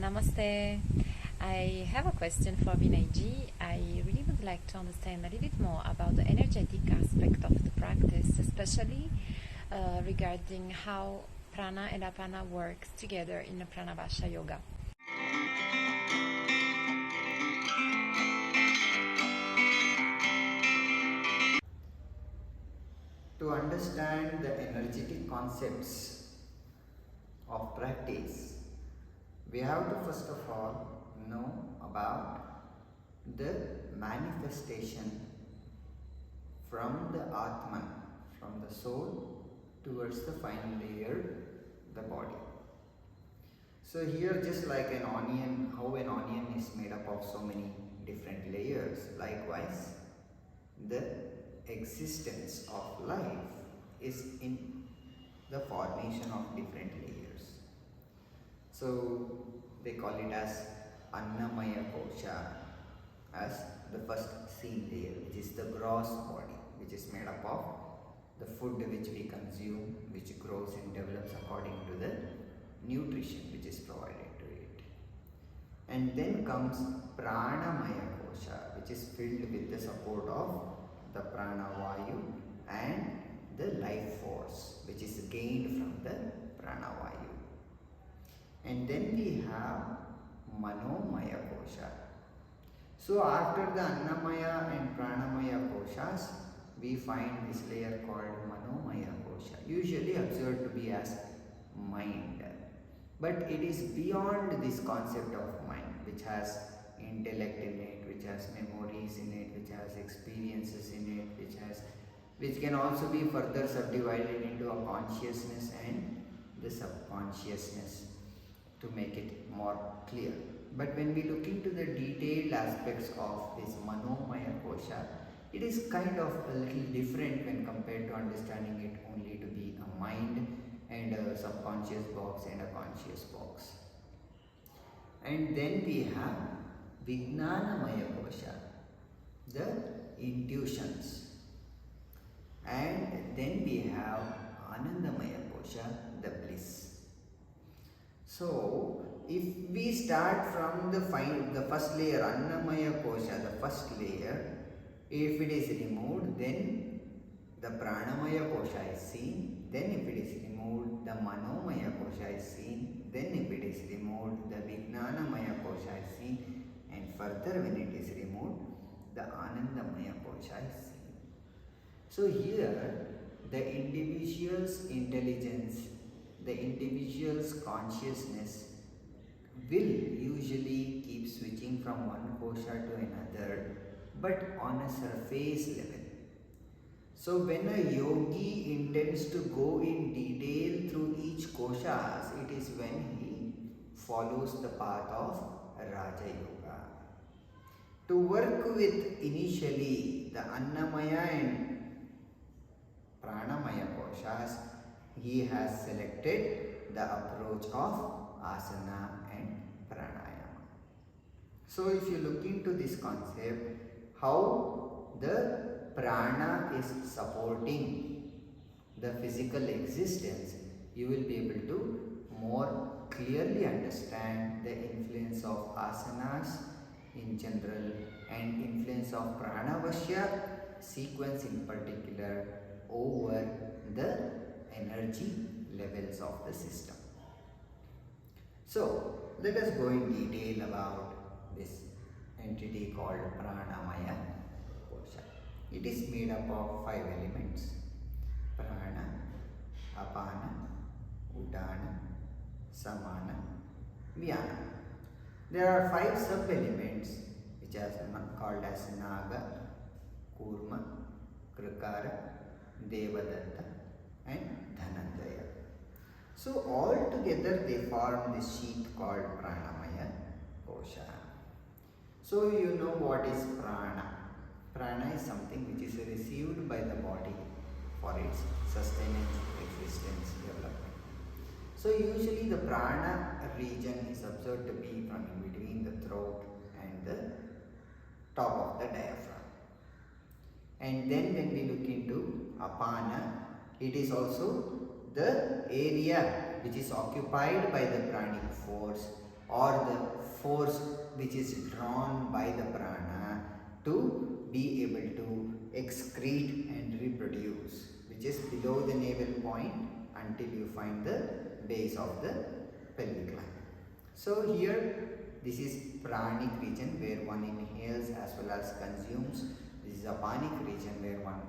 Namaste. I have a question for Vinayji. I really would like to understand a little bit more about the energetic aspect of the practice, especially regarding how prana and apana works together in the Prana Vashya Yoga. To understand the energetic concepts of practice, we have to first of all know about the manifestation from the Atman, from the soul towards the final layer, the body. So here, just like an onion, how an onion is made up of so many different layers, likewise the existence of life is in the formation of different layers. So they call it as Annamaya Kosha, as the first seen layer, which is the gross body, which is made up of the food which we consume, which grows and develops according to the nutrition which is provided to it. And then comes Pranamaya Kosha, which is filled with the support of the Pranavayu and the life force which is gained from the Pranavayu. And then we have Manomaya Kosha. So after the Annamaya and Pranamaya Koshas, we find this layer called Manomaya Kosha, usually observed to be as mind. But it is beyond this concept of mind, which has intellect in it, which has memories in it, which has experiences in it, which can also be further subdivided into a consciousness and the subconsciousness to make it more clear. But when we look into the detailed aspects of this Manomaya Kosha, it is kind of a little different when compared to understanding it only to be a mind and a subconscious box and a conscious box. And then we have Vijnanamaya Kosha, the intuitions. And then we have Anandamaya Kosha, the bliss. So, if we start from the first layer, Annamaya Kosha, the first layer, if it is removed, then the Pranamaya Kosha is seen. Then if it is removed, the Manomaya Kosha is seen. Then if it is removed, the Vijnanamaya Kosha is seen. And further, when it is removed, the Anandamaya Kosha is seen. So here, the individual's intelligence, the individual's consciousness will usually keep switching from one kosha to another, but on a surface level. So when a yogi intends to go in detail through each koshas, it is when he follows the path of Raja Yoga. To work with initially the Annamaya and Pranamaya koshas, he has selected the approach of Asana and Pranayama. So if you look into this concept, how the prana is supporting the physical existence, you will be able to more clearly understand the influence of asanas in general and influence of Pranavashya sequence in particular over the energy levels of the system. So let us go in detail about this entity called Pranamaya Kosha. It is made up of 5 elements: Prana, Apana, Udana, Samana, Vyana. There are 5 sub-elements which are called as Naga, Kurma, Krikara, Devadatta and Dhanandaya. So all together they form this sheath called Pranamaya Kosha. So you know what is prana. Prana is something which is received by the body for its sustenance, existence, development. So usually the prana region is observed to be from in between the throat and the top of the diaphragm. And then when we look into apana, it is also the area which is occupied by the pranic force or the which is drawn by the prana to be able to excrete and reproduce, which is below the navel point until you find the base of the pelvic line. So here this is pranic region where one inhales as well as consumes. This is apanic region where one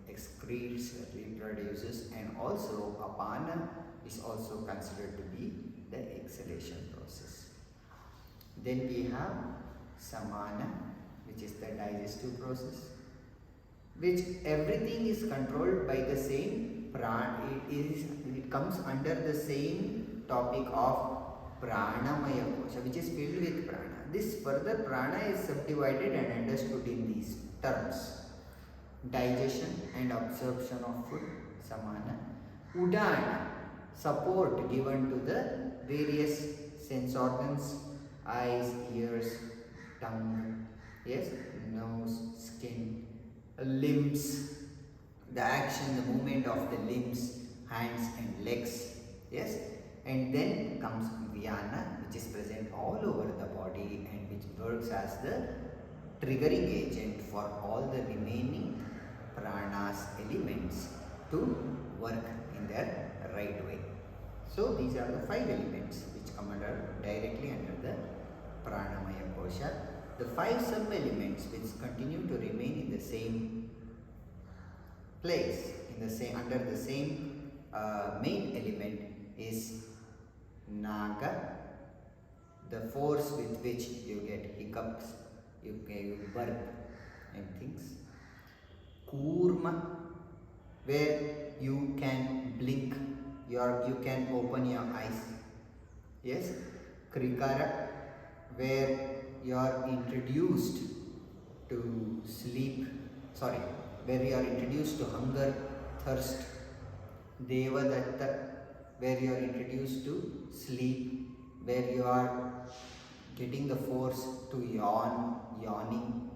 excretes, reproduces, and also apana is also considered to be the exhalation process. Then we have samana, which is the digestive process, which everything is controlled by the same prana. It comes under the same topic of Pranamaya Kosha, which is filled with prana. This further prana is subdivided and understood in these terms: digestion and absorption of food, samana; udana, support given to the various sense organs, eyes, ears, tongue, yes, nose, skin, limbs, the action, the movement of the limbs, hands and legs, yes. And then comes Vyana, which is present all over the body and which works as the triggering agent for all the remaining pranas elements to work in their right way. So these are the 5 elements which come directly under the Pranamaya Kosha. The 5 sub-elements which continue to remain in the same place, under the same main element is Naga, the force with which you get hiccups, you burp and things. Kurma, where you can blink, you can open your eyes. Yes. Krikara, where you are introduced to where you are introduced to hunger, thirst. Devadatta, where you are introduced to sleep, where you are getting the force to yawning.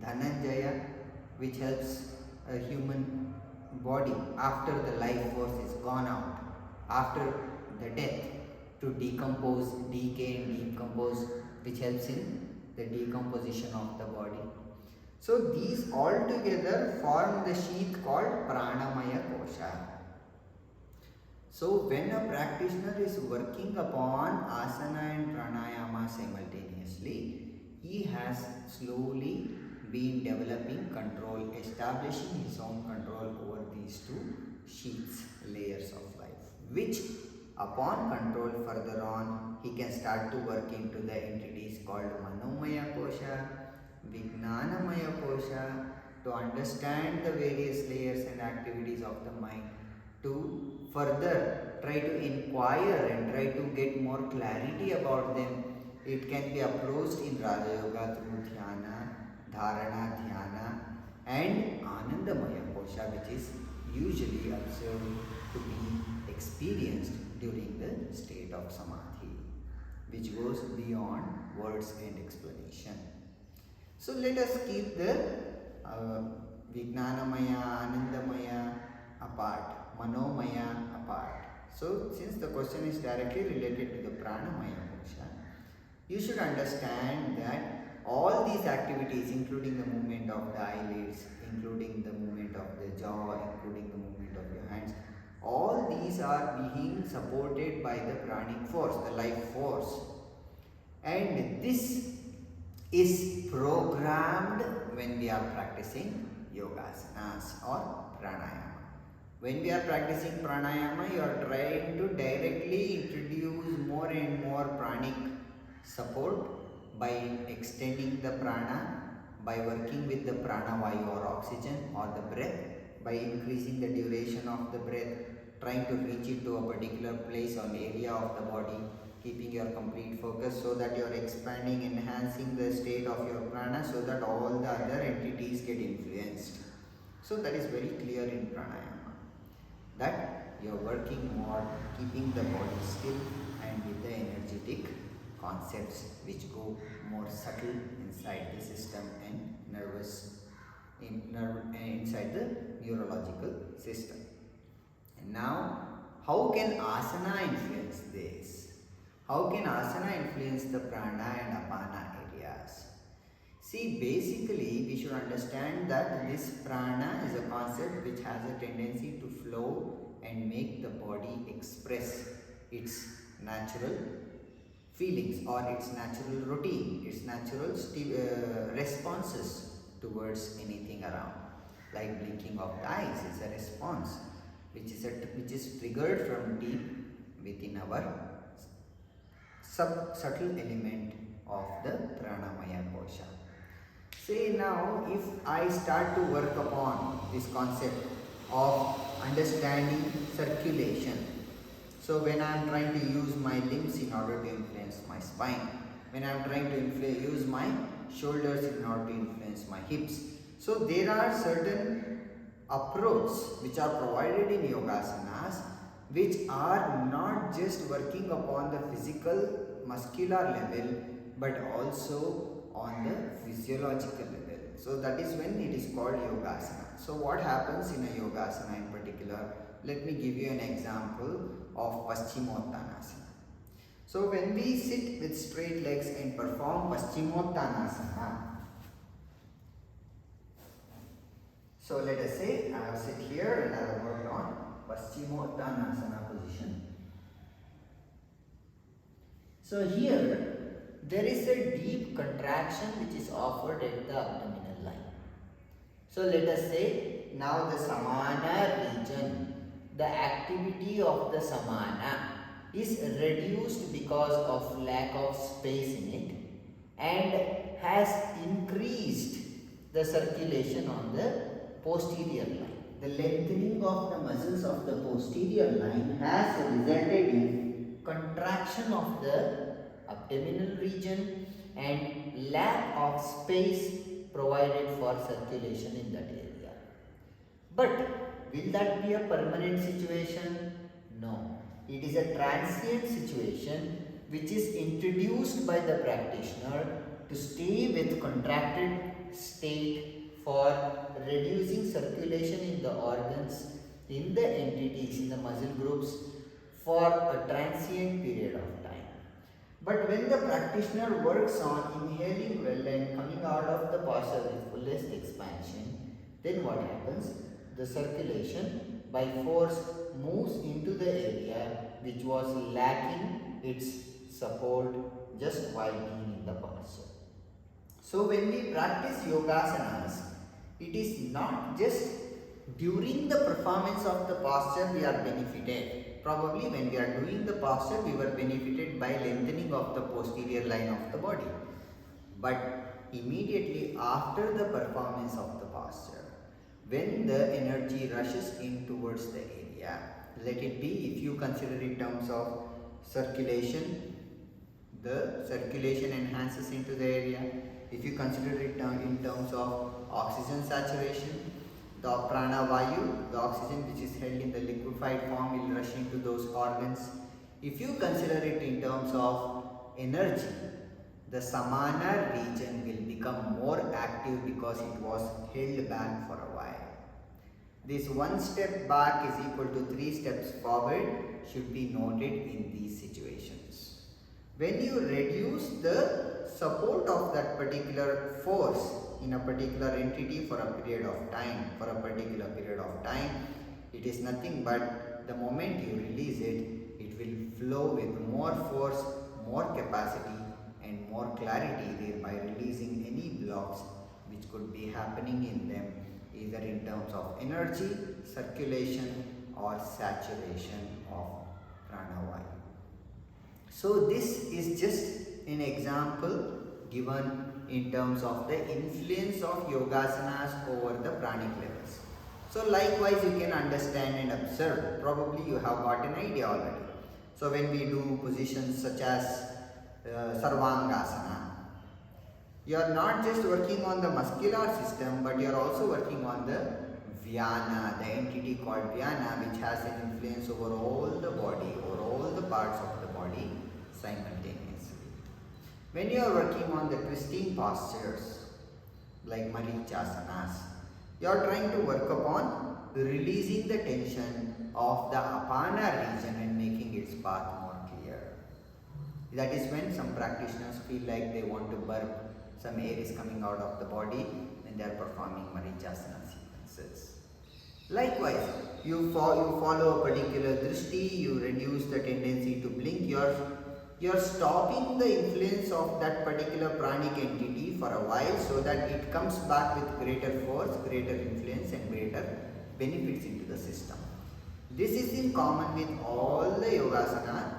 Dhananjaya, which helps a human body after the life force is gone out, after the death, to decompose, decay and decompose, which helps in the decomposition of the body. So these all together form the sheath called Pranamaya Kosha. So when a practitioner is working upon asana and pranayama simultaneously, he has slowly been developing control, establishing his own control over these 2 sheaths, layers of life, which upon control further on, he can start to work into the entities called Manomaya Kosha, Vijnanamaya Kosha, to understand the various layers and activities of the mind, to further try to inquire and try to get more clarity about them. It can be approached in Raja Yoga through Dhyana, Dharana, Dhyana, and Anandamaya Kosha, which is usually observed to be experienced during the state of Samadhi, which goes beyond words and explanation. So let us keep the Vijnanamaya, Anandamaya apart, Manomaya apart. So since the question is directly related to the Pranamaya Kosha, you should understand that all these activities, including the movement of the eyelids, including the movement of the jaw, including the movement of your hands, all these are being supported by the pranic force, the life force. And this is programmed when we are practicing yogasanas or pranayama. When we are practicing pranayama, you are trying to directly introduce more and more pranic support by extending the prana, by working with the pranavayu or oxygen or the breath, by increasing the duration of the breath, trying to reach it to a particular place or area of the body, keeping your complete focus so that you are expanding, enhancing the state of your prana so that all the other entities get influenced. So that is very clear in pranayama, that you are working more, keeping the body still and with the energetic concepts which go more subtle inside the system and inside the neurological system. And now, how can asana influence this? How can asana influence the prana and apana areas. See, basically we should understand that this prana is a concept which has a tendency to flow and make the body express its natural feelings or its natural routine, its natural responses towards anything around. Like blinking of the eyes is a response which is triggered from deep within our subtle element of the Pranamaya Kosha. Say now, if I start to work upon this concept of understanding circulation, so when I am trying to use my limbs in order to influence my spine, when I am trying to use my shoulders in order to influence my hips, so there are certain approaches which are provided in yogasanas which are not just working upon the physical muscular level but also on the physiological level. So that is when it is called yogasana. So what happens in a yogasana in particular? Let me give you an example of Paschimottanasana. So when we sit with straight legs and perform Paschimottanasana, so let us say I have sit here and I have worked on Paschimottanasana position. So here there is a deep contraction which is offered at the abdominal line. So let us say now the samana region, the activity of the samana is reduced because of lack of space in it and has increased the circulation on the posterior line. The lengthening of the muscles of the posterior line has resulted in contraction of the abdominal region and lack of space provided for circulation in that area. But will that be a permanent situation? No. It is a transient situation which is introduced by the practitioner to stay with contracted state for reducing circulation in the organs, in the entities, in the muscle groups for a transient period of time. But when the practitioner works on inhaling well and coming out of the posture with fullest expansion, then what happens? The circulation by force moves into the area which was lacking its support just while being in the posture. So when we practice yogasanas, it is not just during the performance of the posture we are benefited. Probably when we are doing the posture we were benefited by lengthening of the posterior line of the body. But immediately after the performance of the posture, when the energy rushes in towards the area, let it be, if you consider in terms of circulation, the circulation enhances into the area. If you consider it in terms of oxygen saturation, the prana vayu, the oxygen which is held in the liquefied form will rush into those organs. If you consider it in terms of energy, the samana region will become more active because it was held back for a while. This one step back is equal to 3 steps forward should be noted in these situations. When you reduce the support of that particular force in a particular entity for a period of time, it is nothing but the moment you release it, it will flow with more force, more capacity and more clarity, thereby releasing any blocks which could be happening in them, either in terms of energy, circulation or saturation of pranavayu. So this is just an example given in terms of the influence of yogasanas over the pranic levels. So likewise you can understand and observe, probably you have got an idea already. So when we do positions such as Sarvangasana, you are not just working on the muscular system but you are also working on the Vyana, the entity called Vyana, which has an influence over all the body, over all the parts of the body simultaneously. When you are working on the twisting postures like Marichasanas, you are trying to work upon releasing the tension of the Apana region and making its path more clear. That is when some practitioners feel like they want to burp, some air is coming out of the body when they are performing Marichasana sequences. Likewise, you follow a particular drishti, you reduce the tendency to blink, you're stopping the influence of that particular pranic entity for a while so that it comes back with greater force, greater influence and greater benefits into the system. This is in common with all the yogasana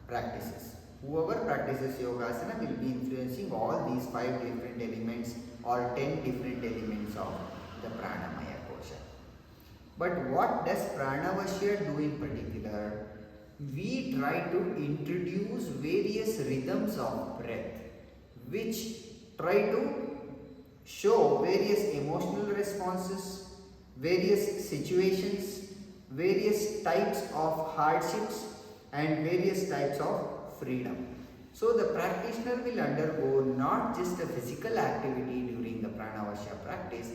practices. Whoever practices yogasana will be influencing all these 5 different elements or 10 different elements of the pranamaya kosha. But what does Pranavashya do in particular? We try to introduce various rhythms of breath which try to show various emotional responses, various situations, various types of hardships and various types of freedom. So the practitioner will undergo not just a physical activity during the Pranavashya practice,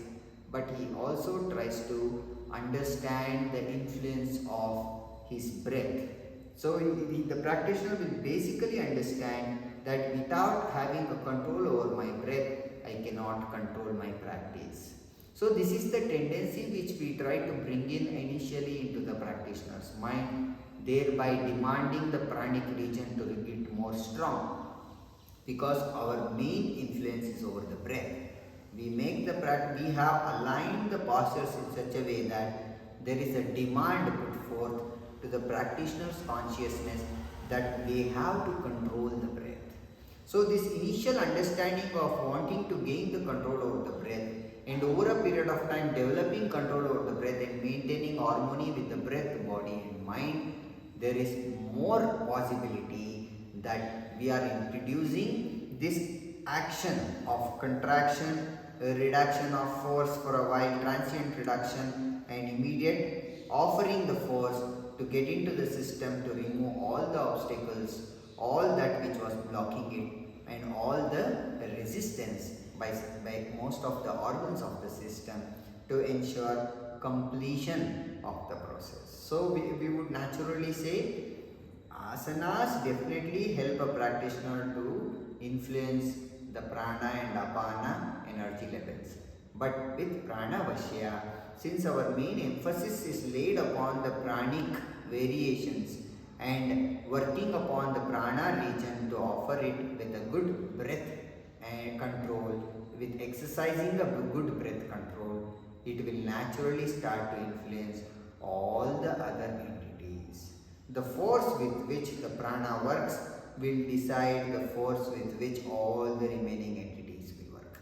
but he also tries to understand the influence of his breath. So the practitioner will basically understand that without having a control over my breath, I cannot control my practice. So this is the tendency which we try to bring in initially into the practitioner's mind, thereby demanding the pranic region to get more strong, because our main influence is over the breath. We have aligned the postures in such a way that there is a demand put forth to the practitioner's consciousness that they have to control the breath. So this initial understanding of wanting to gain the control over the breath and over a period of time developing control over the breath and maintaining harmony with the breath, body and mind, there is more possibility that we are introducing this action of contraction, reduction of force for a while, transient reduction and immediate offering the force to get into the system to remove all the obstacles, all that which was blocking it and all the resistance by most of the organs of the system to ensure completion of the process. So we would naturally say asanas definitely help a practitioner to influence the prana and apana energy levels. But with Pranavashya, since our main emphasis is laid upon the pranic variations and working upon the prana region to offer it with a good breath and control, with exercising a good breath control, it will naturally start to influence all the other entities. The force with which the prana works will decide the force with which all the remaining entities will work.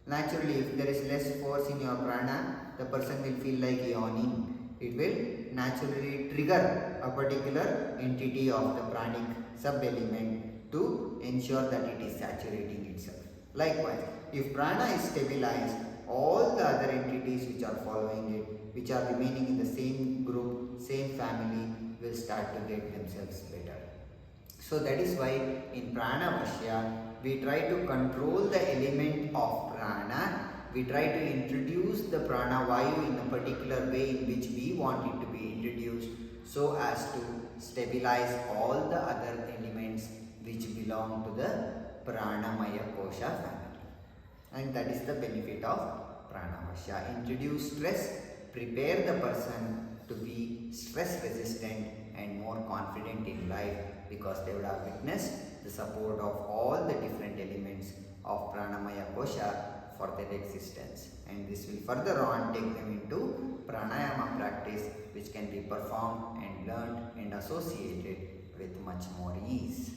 Naturally, if there is less force in your prana, the person will feel like yawning. It will naturally trigger a particular entity of the pranic sub-element to ensure that it is saturating itself. Likewise, if prana is stabilized, all the other entities which are following it, which are remaining in the same group, same family, will start to get themselves better. So that is why in Pranavashya, we try to control the element of prana. We try to introduce the prana vayu in a particular way in which we want it to be introduced, so as to stabilize all the other elements which belong to the pranamaya kosha family. And that is the benefit of Pranavashya. Introduce stress, prepare the person to be stress resistant and more confident in life, because they would have witnessed the support of all the different elements of pranamaya kosha for their existence, and this will further on take them into pranayama practice, which can be performed and learned and associated with much more ease.